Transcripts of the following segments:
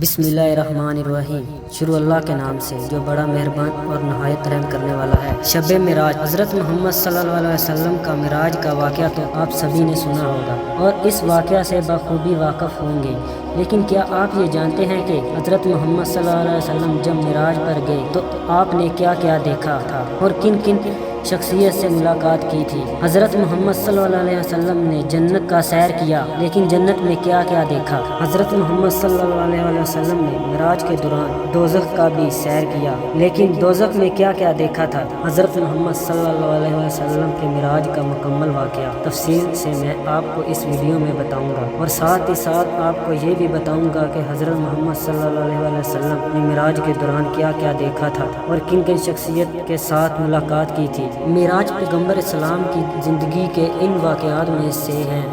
بسم اللہ الرحمن الرحیم۔ شروع اللہ کے نام سے جو بڑا مہربان اور نہایت رحم کرنے والا ہے۔ شب معراج، حضرت محمد صلی اللہ علیہ وسلم کا معراج کا واقعہ تو آپ سبھی نے سنا ہوگا اور اس واقعہ سے بخوبی واقف ہوں گے، لیکن کیا آپ یہ جانتے ہیں کہ حضرت محمد صلی اللہ علیہ وسلم جب معراج پر گئے تو آپ نے کیا کیا دیکھا تھا اور کن کن شخصیت سے ملاقات کی تھی؟ حضرت محمد صلی اللہ علیہ وسلم نے جنت کا سیر کیا، لیکن جنت میں کیا کیا دیکھا؟ حضرت محمد صلی اللہ علیہ وسلم نے معراج کے دوران دوزخ کا بھی سیر کیا، لیکن دوزخ میں کیا کیا دیکھا تھا؟ حضرت محمد صلی اللہ علیہ وسلم کے معراج کا مکمل واقعہ تفصیل سے میں آپ کو اس ویڈیو میں بتاؤں گا، اور ساتھ ہی ساتھ آپ کو یہ بھی بتاؤں گا کہ حضرت محمد صلی اللہ علیہ وسلم نے معراج کے دوران کیا کیا دیکھا تھا اور کن کن شخصیت کے ساتھ ملاقات کی تھی۔ معراج پیغمبر اسلام کی زندگی کے ان واقعات میں سے ہیں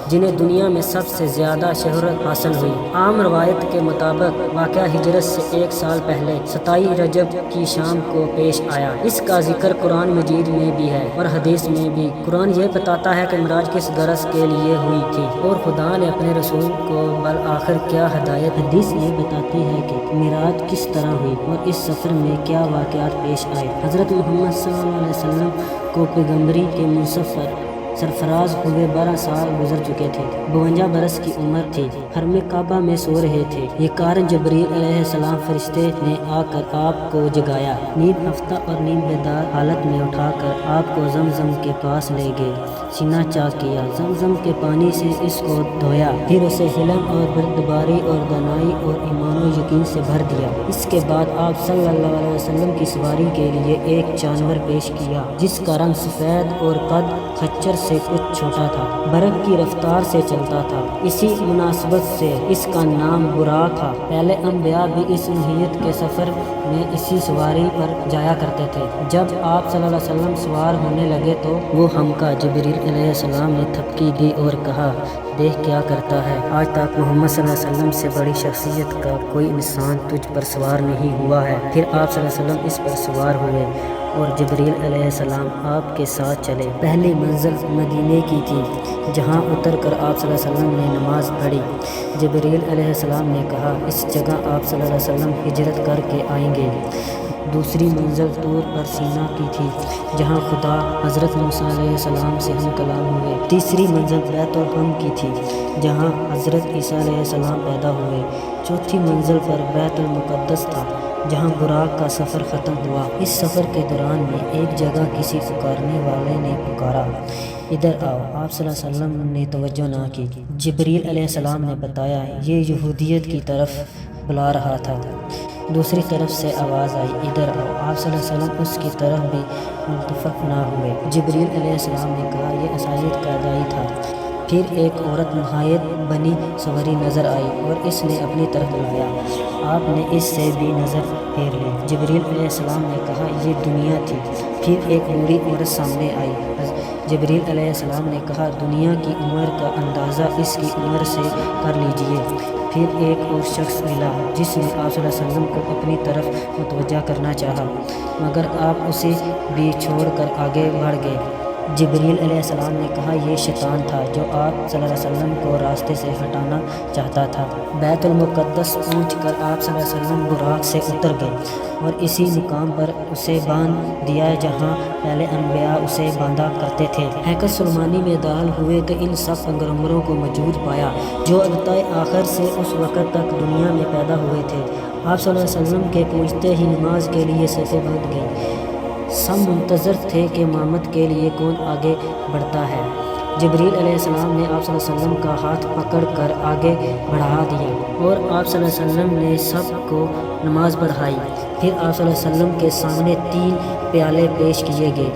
جنہیں دنیا میں سب سے زیادہ شہرت حاصل ہوئی۔ عام روایت کے مطابق واقعہ ہجرت سے 1 سال پہلے 27 رجب کی شام کو پیش آیا۔ اس کا ذکر قرآن مجید میں بھی ہے اور حدیث میں بھی۔ قرآن یہ بتاتا ہے کہ معراج کس غرض کے لیے ہوئی تھی اور خدا نے اپنے رسول کو بالآخر کیا ہدایت۔ حدیث یہ بتاتی ہے کہ معراج کس طرح ہوئی اور اس سفر میں کیا واقعات پیش آئے۔ حضرت محمد صلی اللہ علیہ وسلم کو پیغمبری کے منصب پر سرفراز ہوئے 12 سال گزر چکے تھے۔ 52 برس کی عمر تھی۔ حرم کعبہ میں سو رہے تھے۔ یہ کارن جبریل علیہ السلام فرشتے نے آ کر آپ کو جگایا، نیم ہفتہ اور نیم بیدار حالت میں اٹھا کر آپ کو زمزم کے پاس لے گئے، سینہ چاک کیا، زمزم کے پانی سے اس کو دھویا، پھر اسے علم اور بردباری اور دانائی اور ایمان و یقین سے بھر دیا۔ اس کے بعد آپ صلی اللہ علیہ وسلم کی سواری کے لیے ایک جانور پیش کیا جس کا رنگ سفید اور قد خچر سے کچھ چھوٹا تھا، برق کی رفتار سے چلتا تھا۔ اسی مناسبت سے اس کا نام براق تھا۔ پہلے انبیاء بھی اس نوعیت کے سفر میں اسی سواری پر جایا کرتے تھے۔ جب آپ صلی اللہ علیہ وسلم سوار ہونے لگے تو وہ ہمکا جبریل علیہ السلام نے تھپکی دی اور کہا، دیکھ کیا کرتا ہے، آج تک محمد صلی اللہ علیہ وسلم سے بڑی شخصیت کا کوئی انسان تجھ پر سوار نہیں ہوا ہے۔ پھر آپ صلی اللہ علیہ وسلم اس پر سوار ہوئے اور جبریل علیہ السلام آپ کے ساتھ چلے۔ پہلی منزل مدینے کی تھی، جہاں اتر کر آپ صلی اللہ علیہ وسلم نے نماز پڑھی۔ جبریل علیہ السلام نے کہا، اس جگہ آپ صلی اللہ علیہ وسلم ہجرت کر کے آئیں گے۔ دوسری منزل طور پر سینا کی تھی، جہاں خدا حضرت موسیٰ علیہ السلام سے ہم کلام ہوئے۔ تیسری منزل بیت الحم کی تھی، جہاں حضرت عیسیٰ علیہ السلام پیدا ہوئے۔ چوتھی منزل پر بیت المقدس تھا، جہاں براق کا سفر ختم ہوا۔ اس سفر کے دوران میں ایک جگہ کسی پکارنے والے نے پکارا، ادھر آؤ۔ آپ صلی اللہ علیہ وسلم نے توجہ نہ کی۔ جبریل علیہ السلام نے بتایا، یہ یہودیت کی طرف بلا رہا تھا۔ دوسری طرف سے آواز آئی، ادھر آؤ۔ آپ صلی اللہ علیہ وسلم اس کی طرف بھی ملتفت نہ ہوئے۔ جبریل علیہ السلام نے کہا، یہ عیسائیت کا داعی تھا۔ پھر ایک عورت نہایت بنی سنوری نظر آئی اور اس نے اپنی طرف بلایا۔ آپ نے اس سے بھی نظر پھیر لی۔ جبریل علیہ السلام نے کہا، یہ دنیا تھی۔ پھر ایک بوڑھی عورت سامنے آئی۔ جبریل علیہ السلام نے کہا، دنیا کی عمر کا اندازہ اس کی عمر سے کر لیجئے۔ پھر ایک اور شخص ملا جس نے آپ صلی اللہ علیہ وسلم کو اپنی طرف متوجہ کرنا چاہا، مگر آپ اسے بھی چھوڑ کر آگے بڑھ گئے۔ جبریل علیہ السلام نے کہا، یہ شیطان تھا جو آپ صلی اللہ علیہ وسلم کو راستے سے ہٹانا چاہتا تھا۔ بیت المقدس پہنچ کر آپ صلی اللہ علیہ وسلم براق سے اتر گئے اور اسی مقام پر اسے باندھ دیا جہاں پہلے انبیاء اسے باندھا کرتے تھے۔ ہیکل سلیمانی میں داخل ہوئے تو ان سب پیغمبروں کو موجود پایا جو البتہ آخر سے اس وقت تک دنیا میں پیدا ہوئے تھے۔ آپ صلی اللہ علیہ وسلم کے پہنچتے ہی نماز کے لیے صفیں بندھ گئیں۔ سب منتظر تھے کہ امامت کے لیے کون آگے بڑھتا ہے۔ جبریل علیہ السلام نے آپ صلی اللہ علیہ وسلم کا ہاتھ پکڑ کر آگے بڑھا دیا اور آپ صلی اللہ علیہ وسلم نے سب کو نماز پڑھائی۔ پھر آپ صلی اللہ علیہ وسلم کے سامنے 3 پیالے پیش کیے گئے،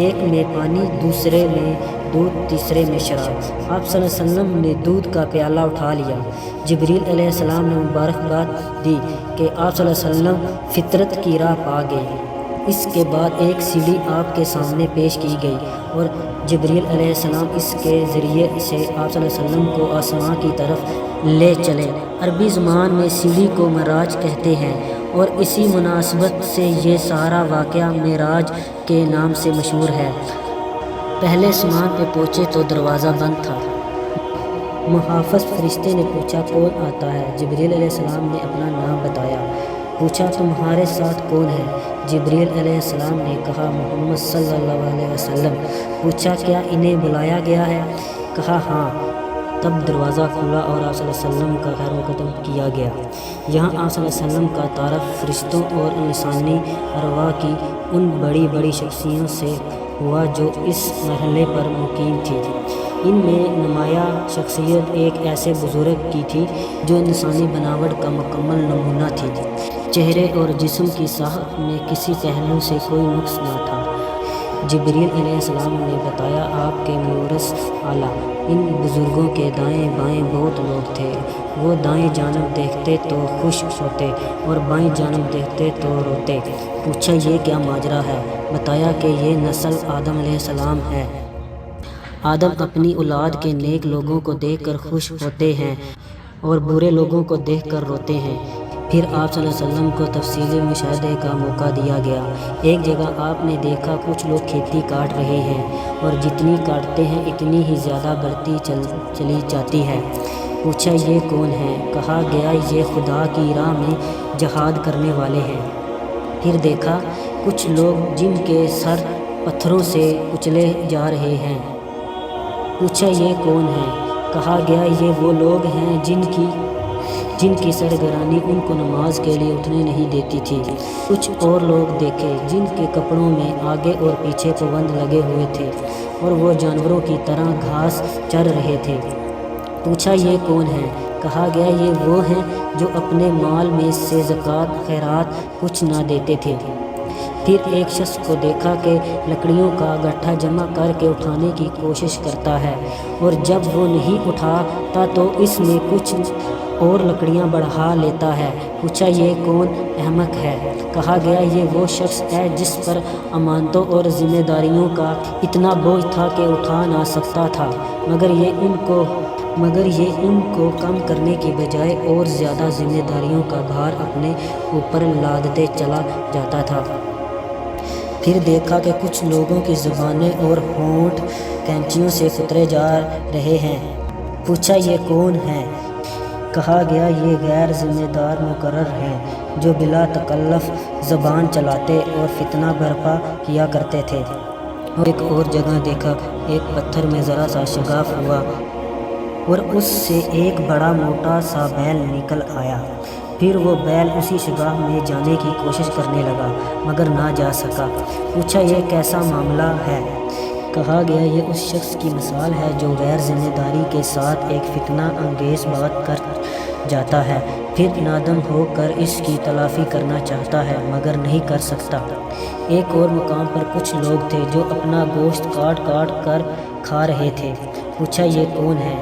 ایک میں پانی، دوسرے میں دودھ، تیسرے میں شراب۔ آپ صلی اللہ علیہ وسلم نے دودھ کا پیالہ اٹھا لیا۔ جبریل علیہ السلام نے مبارکباد دی کہ آپ صلی اللہ علیہ وسلم فطرت کی راہ پا گئے۔ اس کے بعد ایک سیڑھی آپ کے سامنے پیش کی گئی اور جبریل علیہ السلام اس کے ذریعے سے آپ صلی اللہ علیہ وسلم کو آسمان کی طرف لے چلے۔ عربی زبان میں سیڑھی کو معراج کہتے ہیں اور اسی مناسبت سے یہ سارا واقعہ معراج کے نام سے مشہور ہے۔ پہلے آسمان پہ پہنچے تو دروازہ بند تھا۔ محافظ فرشتے نے پوچھا کون آتا ہے؟ جبریل علیہ السلام نے اپنا نام بتایا۔ پوچھا تمہارے ساتھ کون ہے؟ جبریل علیہ السلام نے کہا محمد صلی اللہ علیہ وسلم۔ پوچھا کیا انہیں بلایا گیا ہے؟ کہا ہاں۔ تب دروازہ کھلا اور آپ صلی اللہ علیہ وسلم کا خیر مقدم کیا گیا۔ یہاں آپ صلی اللہ علیہ وسلم کا تعارف فرشتوں اور انسانی ارواح کی ان بڑی بڑی شخصیتوں سے ہوا جو اس مرحلے پر مقیم تھی۔ ان میں نمایاں شخصیت ایک ایسے بزرگ کی تھی جو انسانی بناوٹ کا مکمل نمونہ تھی۔ چہرے اور جسم کی ساخت میں کسی پہلو سے کوئی نقص نہ تھا۔ جبریل علیہ السلام نے بتایا آپ کے مورث اعلیٰ ان بزرگوں کے دائیں بائیں بہت لوگ تھے۔ وہ دائیں جانب دیکھتے تو خوش ہوتے اور بائیں جانب دیکھتے تو روتے۔ پوچھا یہ کیا ماجرا ہے؟ بتایا کہ یہ نسل آدم علیہ السلام ہے۔ آدم اپنی اولاد کے نیک لوگوں کو دیکھ کر خوش ہوتے ہیں اور برے لوگوں کو دیکھ کر روتے ہیں۔ پھر آپ صلی اللہ علیہ وسلم کو تفصیلی مشاہدے کا موقع دیا گیا۔ ایک جگہ آپ نے دیکھا کچھ لوگ کھیتی کاٹ رہے ہیں اور جتنی کاٹتے ہیں اتنی ہی زیادہ بڑھتی چلی جاتی ہے۔ پوچھا یہ کون ہیں؟ کہا گیا یہ خدا کی راہ میں جہاد کرنے والے ہیں۔ پھر دیکھا کچھ لوگ جن کے سر پتھروں سے کچلے جا رہے ہیں۔ پوچھا یہ کون ہیں؟ کہا گیا یہ وہ لوگ ہیں جن کی سرگرانی ان کو نماز کے لیے اٹھنے نہیں دیتی تھی۔ کچھ اور لوگ دیکھے جن کے کپڑوں میں آگے اور پیچھے پابند لگے ہوئے تھے اور وہ جانوروں کی طرح گھاس چر رہے تھے۔ پوچھا یہ کون ہیں؟ کہا گیا یہ وہ ہیں جو اپنے مال میں سے زکوٰۃ خیرات کچھ نہ دیتے تھے۔ پھر ایک شخص کو دیکھا کہ لکڑیوں کا گٹھا جمع کر کے اٹھانے کی کوشش کرتا ہے اور جب وہ نہیں اٹھاتا تو اس میں کچھ اور لکڑیاں بڑھا لیتا ہے۔ پوچھا یہ کون احمق ہے؟ کہا گیا یہ وہ شخص ہے جس پر امانتوں اور ذمہ داریوں کا اتنا بوجھ تھا کہ اٹھا نہ سکتا تھا، مگر یہ ان کو کم کرنے کی بجائے اور زیادہ ذمہ داریوں کا بھار اپنے اوپر لادتے چلا جاتا تھا۔ پھر دیکھا کہ کچھ لوگوں کی زبانیں اور ہونٹ کینچیوں سے کترے جا رہے ہیں۔ پوچھا یہ کون ہیں؟ کہا گیا یہ غیر ذمہ دار مقرر ہیں جو بلا تکلف زبان چلاتے اور فتنہ برپا کیا کرتے تھے۔ اور ایک اور جگہ دیکھا ایک پتھر میں ذرا سا شگاف ہوا اور اس سے ایک بڑا موٹا سا بیل نکل آیا۔ پھر وہ بیل اسی شگاف میں جانے کی کوشش کرنے لگا مگر نہ جا سکا۔ پوچھا یہ کیسا معاملہ ہے؟ کہا گیا یہ اس شخص کی مثال ہے جو غیر ذمہ داری کے ساتھ ایک فتنہ انگیز بات کر جاتا ہے، پھر نادم ہو کر اس کی تلافی کرنا چاہتا ہے مگر نہیں کر سکتا۔ ایک اور مقام پر کچھ لوگ تھے جو اپنا گوشت کاٹ کاٹ کر کھا رہے تھے۔ پوچھا یہ کون ہے؟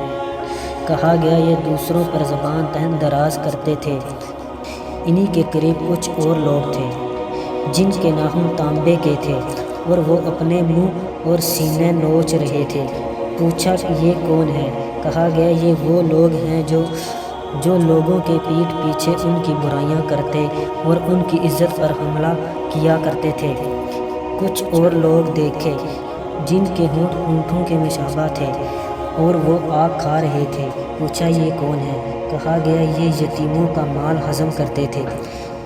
کہا گیا یہ دوسروں پر زبان تن دراز کرتے تھے۔ انہی کے قریب کچھ اور لوگ تھے جن کے ناخن تانبے کے تھے اور وہ اپنے منہ اور سینے نوچ رہے تھے۔ پوچھا یہ کون ہے؟ کہا گیا یہ وہ لوگ ہیں جو لوگوں کے پیٹھ پیچھے ان کی برائیاں کرتے اور ان کی عزت پر حملہ کیا کرتے تھے۔ کچھ اور لوگ دیکھے جن کے ہونٹ اونٹوں کے مشابہ تھے اور وہ آگ کھا رہے تھے۔ پوچھا یہ کون ہے؟ کہا گیا یہ یتیموں کا مال ہضم کرتے تھے۔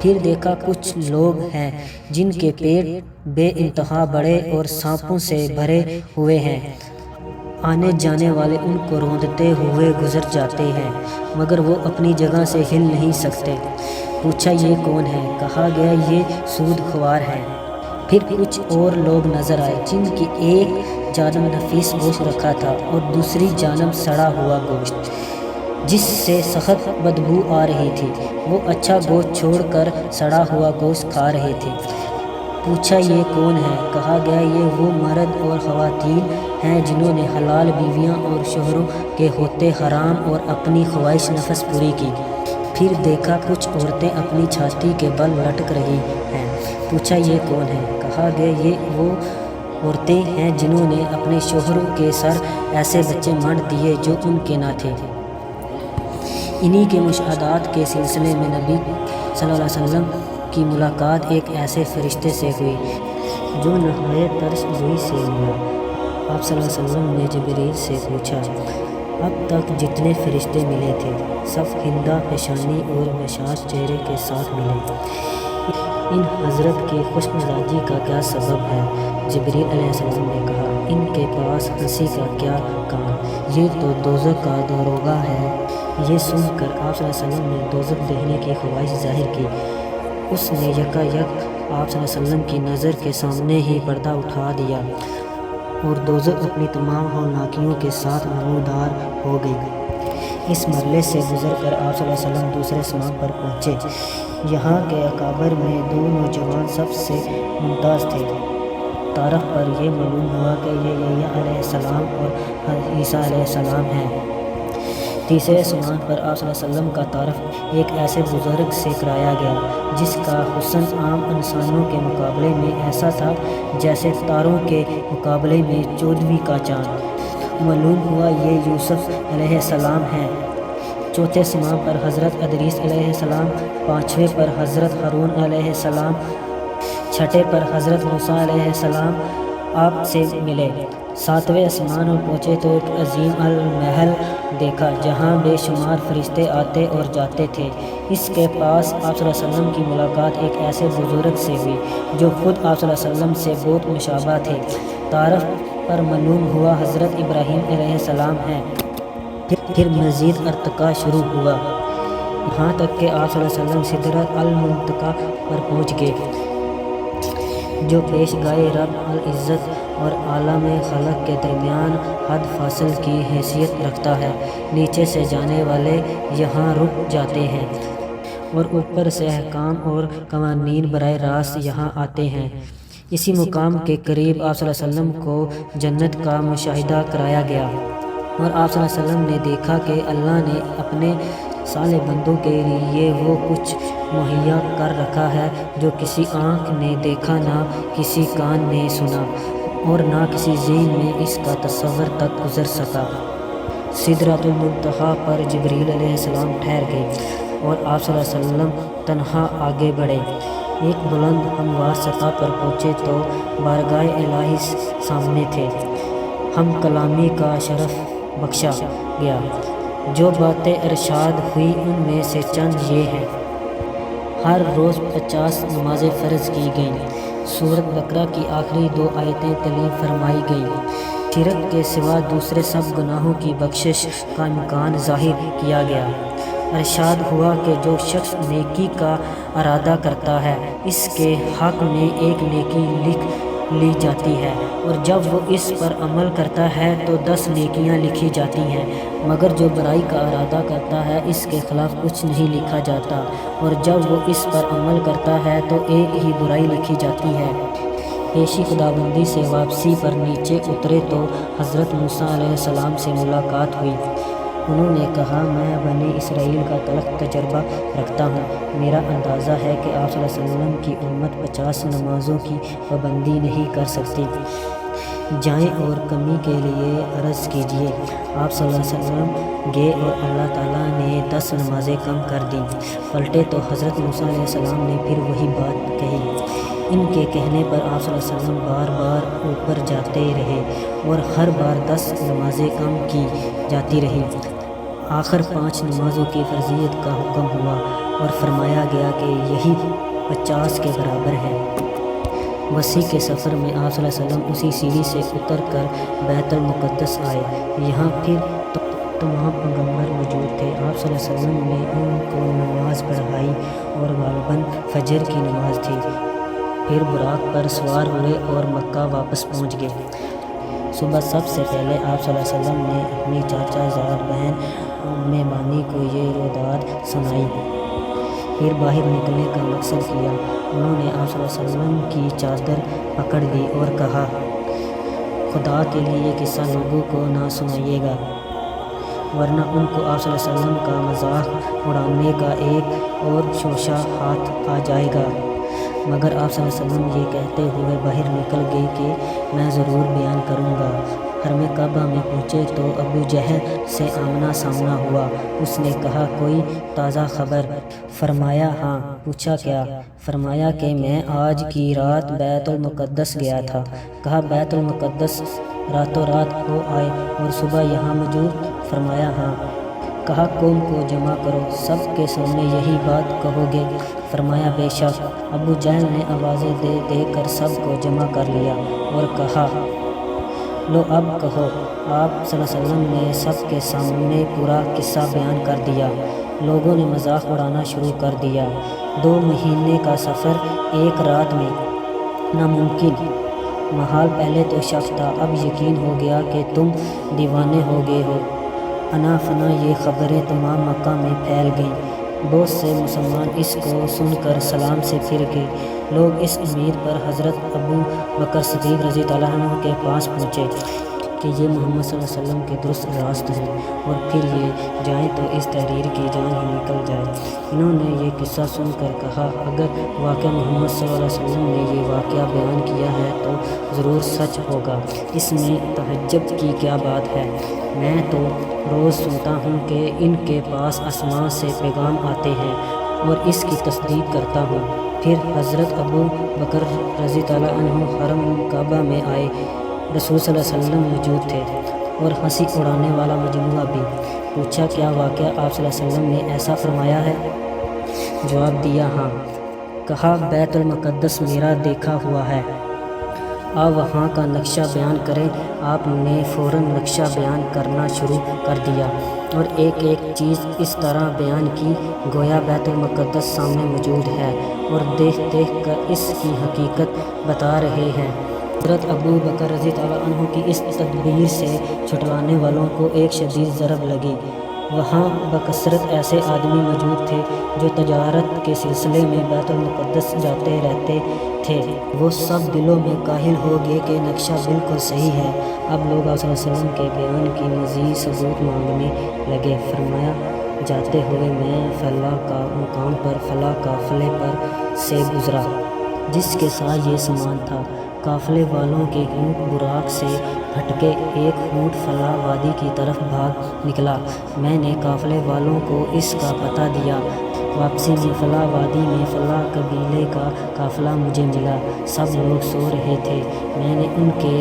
پھر دیکھا کچھ لوگ ہیں جن کے پیٹ بے انتہا بڑے اور سانپوں سے بھرے ہوئے ہیں۔ آنے جانے والے ان کو روندتے ہوئے گزر جاتے ہیں مگر وہ اپنی جگہ سے ہل نہیں سکتے۔ پوچھا یہ کون ہے؟ کہا گیا یہ سود خوار ہیں۔ پھر کچھ اور لوگ نظر آئے جن کی ایک جانب نفیس گوشت رکھا تھا اور دوسری جانب سڑا ہوا گوشت جس سے سخت بدبو آ رہی تھی۔ وہ اچھا گوشت چھوڑ کر سڑا ہوا گوشت کھا رہے تھے۔ پوچھا یہ کون ہے؟ کہا گیا یہ وہ مرد اور خواتین ہیں جنہوں نے حلال بیویاں اور شوہروں کے ہوتے حرام اور اپنی خواہش نفس پوری کی۔ پھر دیکھا کچھ عورتیں اپنی چھاتی کے بل لٹک رہی ہیں۔ پوچھا یہ کون ہے؟ کہا گیا یہ وہ عورتیں ہیں جنہوں نے اپنے شوہروں کے سر ایسے بچے مانڈ دیے جو ان کے نہ تھے۔ انہی کے مشاہدات کے سلسلے میں نبی صلی اللہ علیہ وسلم کی ملاقات ایک ایسے فرشتے سے ہوئی جو نہایت ترس جوئی سے ملا۔ آپ صلی اللہ علیہ وسلم نے جبریل سے پوچھا اب تک جتنے فرشتے ملے تھے سب خندہ پیشانی اور بشاش چہرے کے ساتھ ملے۔ ان حضرت کی خوش مزاجی کا کیا سبب ہے؟ جبریل علیہ السلام نے کہا، ان کے پاس ہنسی کا کیا کام، یہ تو دوزخ کا داروغہ ہے۔ یہ سن کر آپ صلی اللہ علیہ وسلم نے دوزخ دیکھنے کی خواہش ظاہر کی۔ اس نے یکا یک آپ صلی اللہ علیہ وسلم کی نظر کے سامنے ہی پردہ اٹھا دیا اور دوزخ اپنی تمام ہولناکیوں کے ساتھ نمودار ہو گئی۔ اس مرحلے سے گزر کر آپ صلی اللہ علیہ وسلم دوسرے آسمان پر پہنچے۔ یہاں کے اکابر میں دو نوجوان سب سے ممتاز تھے۔ تعارف پر یہ معلوم ہوا کہ یہ یحییٰ علیہ السلام اور عیسیٰ علیہ السلام ہیں۔ تیسرے آسمان پر آپ صلی اللہ علیہ وسلم کا تعارف ایک ایسے بزرگ سے کرایا گیا جس کا حسن عام انسانوں کے مقابلے میں ایسا تھا جیسے تاروں کے مقابلے میں چودھویں کا چاند۔ معلوم ہوا یہ یوسف علیہ السلام ہیں۔ چوتھے آسمان پر حضرت ادریس علیہ السلام، پانچویں پر حضرت ہارون علیہ السلام، چھٹے پر حضرت موسیٰ علیہ السلام آپ سے ملے۔ ساتویں آسمان پر پہنچے تو ایک عظیم المحل دیکھا جہاں بے شمار فرشتے آتے اور جاتے تھے۔ اس کے پاس آپ صلی اللہ علیہ وسلم کی ملاقات ایک ایسے بزرگ سے ہوئی جو خود آپ صلی اللہ علیہ وسلم سے بہت مشابہ تھے۔ تعارف پر معلوم ہوا حضرت ابراہیم علیہ السلام ہیں۔ پھر مزید ارتقاء شروع ہوا یہاں تک کہ آپ صلی اللہ علیہ وسلم سدرۃ المنتہا پر پہنچ گئے جو پیش گاہ رب العزت اور عالم خلق کے درمیان حد فاصل کی حیثیت رکھتا ہے۔ نیچے سے جانے والے یہاں رک جاتے ہیں اور اوپر سے احکام اور قوانین براہ راست یہاں آتے ہیں۔ اسی مقام کے قریب آپ صلی اللہ علیہ وسلم کو جنت کا مشاہدہ کرایا گیا اور آپ صلی اللہ علیہ وسلم نے دیکھا کہ اللہ نے اپنے صالح بندوں کے لیے وہ کچھ مہیا کر رکھا ہے جو کسی آنکھ نے دیکھا، نہ کسی کان نے سنا اور نہ کسی ذہن میں اس کا تصور تک گزر سکا۔ سدرۃ المنتہا پر جبریل علیہ السلام ٹھہر گئے اور آپ صلی اللہ علیہ وسلم تنہا آگے بڑھے۔ ایک بلند ہموار سطح پر پہنچے تو بارگاہ الہی سامنے تھے۔ ہم کلامی کا شرف بخشا گیا۔ جو باتیں ارشاد ہوئی ان میں سے چند یہ ہیں۔ ہر روز 50 نمازیں فرض کی گئیں۔ سورۃ بقرہ کی آخری 2 آیتیں تلاوت فرمائی گئیں۔ شرک کے سوا دوسرے سب گناہوں کی بخشش کا امکان ظاہر کیا گیا۔ ارشاد ہوا کہ جو شخص نیکی کا ارادہ کرتا ہے اس کے حق میں ایک نیکی لکھ لی جاتی ہے اور جب وہ اس پر عمل کرتا ہے تو 10 نیکیاں لکھی جاتی ہیں، مگر جو برائی کا ارادہ کرتا ہے اس کے خلاف کچھ نہیں لکھا جاتا اور جب وہ اس پر عمل کرتا ہے تو ایک ہی برائی لکھی جاتی ہے۔ پیشی خداوندی سے واپسی پر نیچے اترے تو حضرت موسیٰ علیہ السلام سے ملاقات ہوئی۔ انہوں نے کہا، میں بنی اسرائیل کا تلخ تجربہ رکھتا ہوں۔ میرا اندازہ ہے کہ آپ صلی اللہ علیہ وسلم کی امت 50 نمازوں کی پابندی نہیں کر سکتی۔ جائیں اور کمی کے لیے عرض کیجیے۔ آپ صلی اللہ علیہ وسلم گئے اور اللہ تعالیٰ نے 10 نمازیں کم کر دیں۔ پلٹے تو حضرت موسیٰ علیہ السلام نے پھر وہی بات کہی۔ ان کے کہنے پر آپ صلی اللہ علیہ وسلم بار بار اوپر جاتے رہے اور ہر بار 10 نمازیں کم کی جاتی رہیں۔ آخر 5 نمازوں کی فرضیت کا حکم ہوا اور فرمایا گیا کہ یہی 50 کے برابر ہے۔ وسیع کے سفر میں آپ صلی اللہ علیہ وسلم اسی سیڑھی سے اتر کر بیت المقدس آئے۔ یہاں پھر تمام پیغمبر موجود تھے۔ آپ صلی اللہ علیہ وسلم نے ان کو نماز پڑھائی اور غالباً فجر کی نماز تھی۔ پھر براق پر سوار ہوئے اور مکہ واپس پہنچ گئے۔ صبح سب سے پہلے آپ صلی اللہ علیہ وسلم نے اپنی چاچا زاد بہن ام مانی کو یہ روداد سنائی۔ پھر باہر نکلنے کا مقصد کیا۔ انہوں نے آپ صلی اللہ علیہ وسلم کی چادر پکڑ لی اور کہا، خدا کے لیے یہ قصہ لوگوں کو نہ سنائیے گا ورنہ ان کو آپ صلی اللہ علیہ وسلم کا مذاق اڑانے کا ایک اور شوشہ ہاتھ آ جائے گا۔ مگر آپ صلی اللہ علیہ وسلم یہ کہتے ہوئے باہر نکل گئے کہ میں ضرور بیان کروں گا۔ حرم کعبہ میں پہنچے تو ابو جہل سے آمنا سامنا ہوا۔ اس نے کہا، کوئی تازہ خبر؟ فرمایا، ہاں۔ پوچھا، کیا؟ فرمایا کہ میں آج کی رات بیت المقدس گیا تھا۔ کہا، بیت المقدس راتوں رات ہو آئے اور صبح یہاں موجود؟ فرمایا ہاں۔ کہا قوم کو جمع کرو، سب کے سامنے یہی بات کہو گے؟ فرمایا بے شک۔ ابو جہل نے آوازیں دے دے کر سب کو جمع کر لیا اور کہا لو اب کہو۔ آپ صلی اللہ علیہ وسلم نے سب کے سامنے پورا قصہ بیان کر دیا۔ لوگوں نے مذاق اڑانا شروع کر دیا۔ 2 مہینے کا سفر ایک رات میں ناممکن محال، پہلے تو شک تھا، اب یقین ہو گیا کہ تم دیوانے ہو گئے ہو۔ انا فنا یہ خبریں تمام مکہ میں پھیل گئیں۔ بہت سے مسلمان اس کو سن کر سلام سے پھر گئے۔ لوگ اس امید پر حضرت ابو بکر صدیق رضی اللہ عنہ کے پاس پہنچے کہ یہ محمد صلی اللہ علیہ وسلم کے درست راست ہیں، اور پھر یہ جائیں تو اس تحریر کی جان ہی نکل جائے۔ انہوں نے یہ قصہ سن کر کہا اگر واقعہ محمد صلی اللہ علیہ وسلم نے یہ واقعہ بیان کیا ہے تو ضرور سچ ہوگا، اس میں تعجب کی کیا بات ہے؟ میں تو روز سنتا ہوں کہ ان کے پاس آسمان سے پیغام آتے ہیں اور اس کی تصدیق کرتا ہوں۔ پھر حضرت ابو بکر رضی اللہ عنہ حرم کعبہ میں آئے۔ رسول صلی اللہ علیہ وسلم موجود تھے اور ہنسی اڑانے والا مجموعہ بھی۔ پوچھا کیا واقعہ آپ صلی اللہ علیہ وسلم نے ایسا فرمایا ہے؟ جواب دیا ہاں۔ کہا بیت المقدس میرا دیکھا ہوا ہے، آپ وہاں کا نقشہ بیان کریں۔ آپ نے فوراً نقشہ بیان کرنا شروع کر دیا اور ایک ایک چیز اس طرح بیان کی گویا بیت المقدس سامنے موجود ہے اور دیکھ دیکھ کر اس کی حقیقت بتا رہے ہیں۔ حضرت ابو بکر رضی اللہ عنہ کی اس تدبیر سے چھٹلانے والوں کو ایک شدید ضرب لگی۔ وہاں بکثرت ایسے آدمی موجود تھے جو تجارت کے سلسلے میں بیت المقدس جاتے رہتے تھے۔ وہ سب دلوں میں کاہل ہو گئے کہ نقشہ بالکل صحیح ہے۔ اب لوگ آپ صلی اللہ علیہ وسلم کے بیان کی مزید ثبوت مانگنے لگے۔ فرمایا جاتے ہوئے میں فلاں کا مقام پر فلاں قافلے پر سے گزرا جس کے ساتھ یہ سامان تھا۔ قافلے والوں کے اونٹ براق سے ہٹکے، ایک اونٹ فلاں وادی کی طرف بھاگ نکلا۔ میں نے قافلے والوں کو اس کا پتہ دیا۔ واپسی میں فلاں وادی میں فلاں قبیلے کا قافلہ مجھے ملا۔ سب لوگ سو رہے تھے۔ میں نے ان کے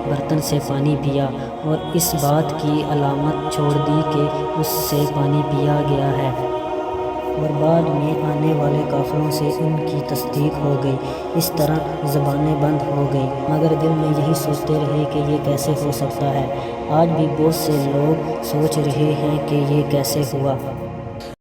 برتن سے پانی پیا اور اس بات کی علامت چھوڑ دی کہ اس سے پانی پیا گیا ہے، اور بعد میں آنے والے قافلوں سے ان کی تصدیق ہو گئی۔ اس طرح زبانیں بند ہو گئیں، مگر دل میں یہی سوچتے رہے کہ یہ کیسے ہو سکتا ہے۔ آج بھی بہت سے لوگ سوچ رہے ہیں کہ یہ کیسے ہوا۔